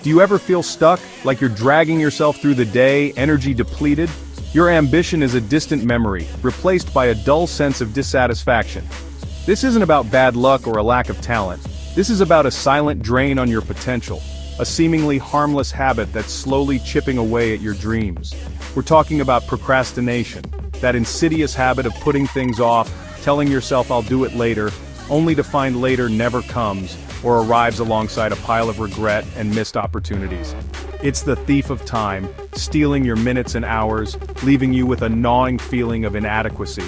Do you ever feel stuck, like you're dragging yourself through the day, energy depleted? Your ambition is a distant memory, replaced by a dull sense of dissatisfaction. This isn't about bad luck or a lack of talent. This is about a silent drain on your potential, a seemingly harmless habit that's slowly chipping away at your dreams. We're talking about procrastination, that insidious habit of putting things off, telling yourself I'll do it later, only to find later never comes, or arrives alongside a pile of regret and missed opportunities. It's the thief of time, stealing your minutes and hours, leaving you with a gnawing feeling of inadequacy.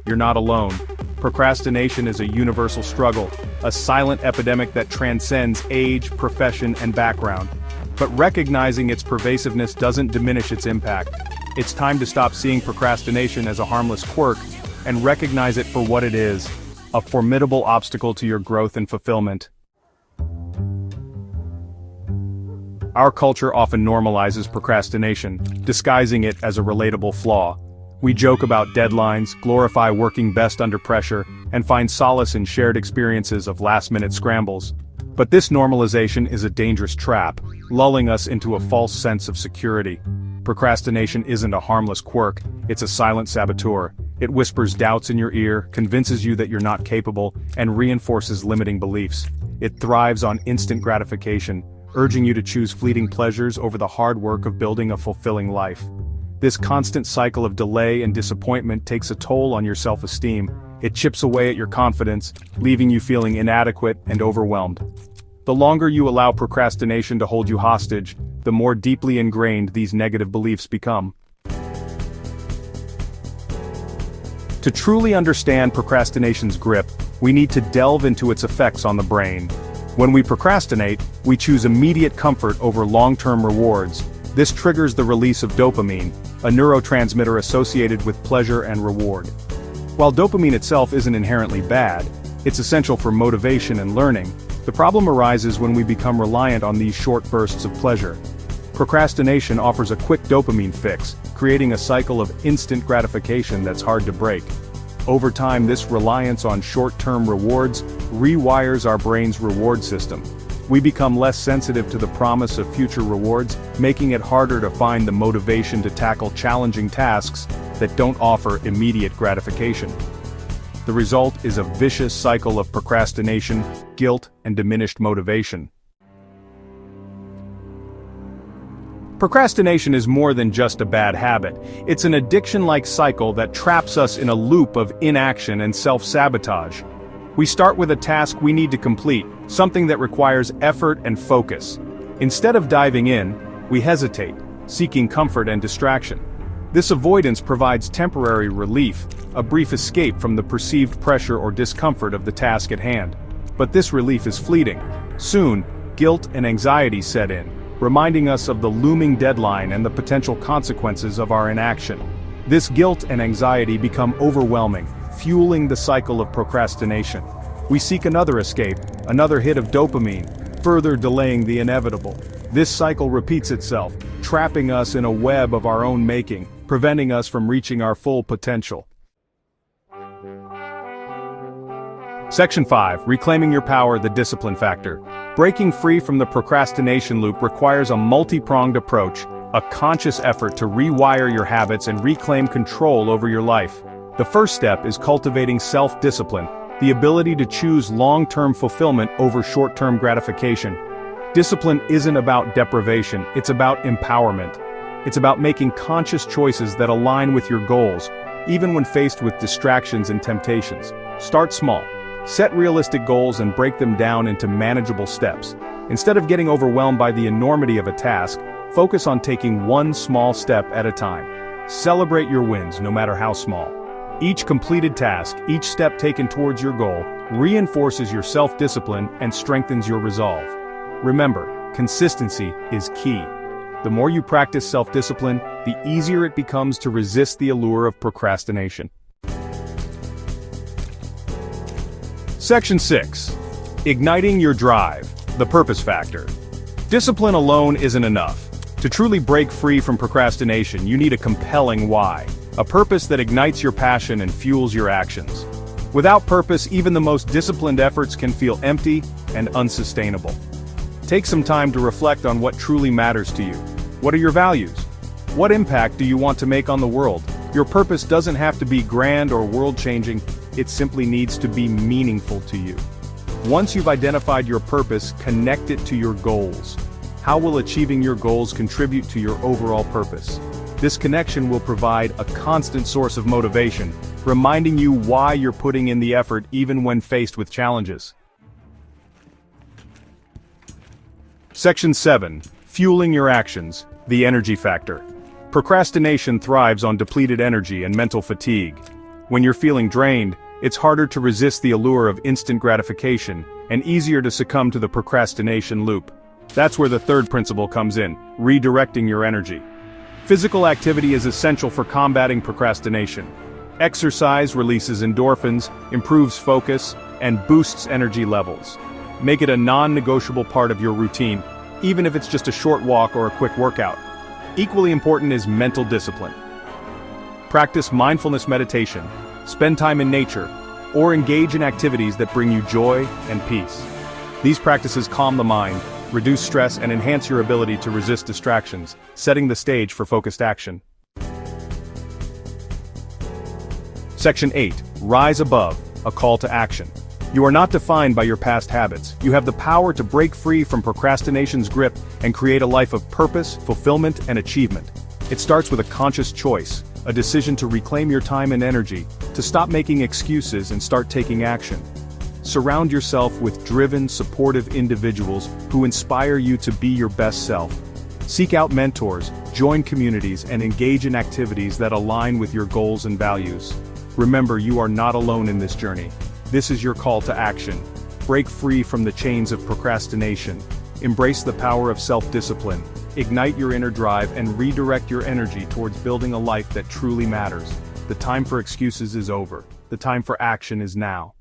You're not alone. Procrastination is a universal struggle, a silent epidemic that transcends age, profession, and background. But recognizing its pervasiveness doesn't diminish its impact. It's time to stop seeing procrastination as a harmless quirk and recognize it for what it is, a formidable obstacle to your growth and fulfillment. Our culture often normalizes procrastination, disguising it as a relatable flaw. We joke about deadlines, glorify working best under pressure, and find solace in shared experiences of last-minute scrambles. But this normalization is a dangerous trap, lulling us into a false sense of security. Procrastination isn't a harmless quirk, it's a silent saboteur. It whispers doubts in your ear, convinces you that you're not capable, and reinforces limiting beliefs. It thrives on instant gratification, urging you to choose fleeting pleasures over the hard work of building a fulfilling life. This constant cycle of delay and disappointment takes a toll on your self-esteem. It chips away at your confidence, leaving you feeling inadequate and overwhelmed. The longer you allow procrastination to hold you hostage, the more deeply ingrained these negative beliefs become. To truly understand procrastination's grip, we need to delve into its effects on the brain. When we procrastinate, we choose immediate comfort over long-term rewards. This triggers the release of dopamine, a neurotransmitter associated with pleasure and reward. While dopamine itself isn't inherently bad, it's essential for motivation and learning. The problem arises when we become reliant on these short bursts of pleasure. Procrastination offers a quick dopamine fix, creating a cycle of instant gratification that's hard to break. Over time, this reliance on short-term rewards rewires our brain's reward system. We become less sensitive to the promise of future rewards, making it harder to find the motivation to tackle challenging tasks that don't offer immediate gratification. The result is a vicious cycle of procrastination, guilt, and diminished motivation. Procrastination is more than just a bad habit. It's an addiction-like cycle that traps us in a loop of inaction and self-sabotage. We start with a task we need to complete, something that requires effort and focus. Instead of diving in, we hesitate, seeking comfort and distraction. This avoidance provides temporary relief, a brief escape from the perceived pressure or discomfort of the task at hand. But this relief is fleeting. Soon, guilt and anxiety set in, reminding us of the looming deadline and the potential consequences of our inaction. This guilt and anxiety become overwhelming, fueling the cycle of procrastination. We seek another escape, another hit of dopamine, further delaying the inevitable. This cycle repeats itself, trapping us in a web of our own making, preventing us from reaching our full potential. Section 5. Reclaiming your power, the discipline factor. Breaking free from the procrastination loop requires a multi-pronged approach, a conscious effort to rewire your habits and reclaim control over your life. The first step is cultivating self-discipline, the ability to choose long-term fulfillment over short-term gratification. Discipline isn't about deprivation, it's about empowerment. It's about making conscious choices that align with your goals, even when faced with distractions and temptations. Start small. Set realistic goals and break them down into manageable steps. Instead of getting overwhelmed by the enormity of a task, focus on taking one small step at a time. Celebrate your wins, no matter how small. Each completed task, each step taken towards your goal, reinforces your self-discipline and strengthens your resolve. Remember, consistency is key. The more you practice self-discipline, the easier it becomes to resist the allure of procrastination. Section 6. Igniting your drive, the purpose factor. Discipline alone isn't enough. To truly break free from procrastination, you need a compelling why, a purpose that ignites your passion and fuels your actions. Without purpose, even the most disciplined efforts can feel empty and unsustainable. Take some time to reflect on what truly matters to you. What are your values? What impact do you want to make on the world? Your purpose doesn't have to be grand or world-changing, it simply needs to be meaningful to you. Once you've identified your purpose, connect it to your goals. How will achieving your goals contribute to your overall purpose? This connection will provide a constant source of motivation, reminding you why you're putting in the effort even when faced with challenges. Section 7. Fueling your actions, the energy factor. Procrastination thrives on depleted energy and mental fatigue. When you're feeling drained, it's harder to resist the allure of instant gratification, and easier to succumb to the procrastination loop. That's where the third principle comes in, redirecting your energy. Physical activity is essential for combating procrastination. Exercise releases endorphins, improves focus, and boosts energy levels. Make it a non-negotiable part of your routine, even if it's just a short walk or a quick workout. Equally important is mental discipline. Practice mindfulness meditation, spend time in nature, or engage in activities that bring you joy and peace. These practices calm the mind, reduce stress, and enhance your ability to resist distractions, setting the stage for focused action. Section 8. Rise above, a call to action. You are not defined by your past habits. You have the power to break free from procrastination's grip and create a life of purpose, fulfillment, and achievement. It starts with a conscious choice, a decision to reclaim your time and energy, to stop making excuses and start taking action. Surround yourself with driven, supportive individuals who inspire you to be your best self. Seek out mentors, join communities, and engage in activities that align with your goals and values. Remember, you are not alone in this journey. This is your call to action. Break free from the chains of procrastination. Embrace the power of self-discipline. Ignite your inner drive and redirect your energy towards building a life that truly matters. The time for excuses is over. The time for action is now.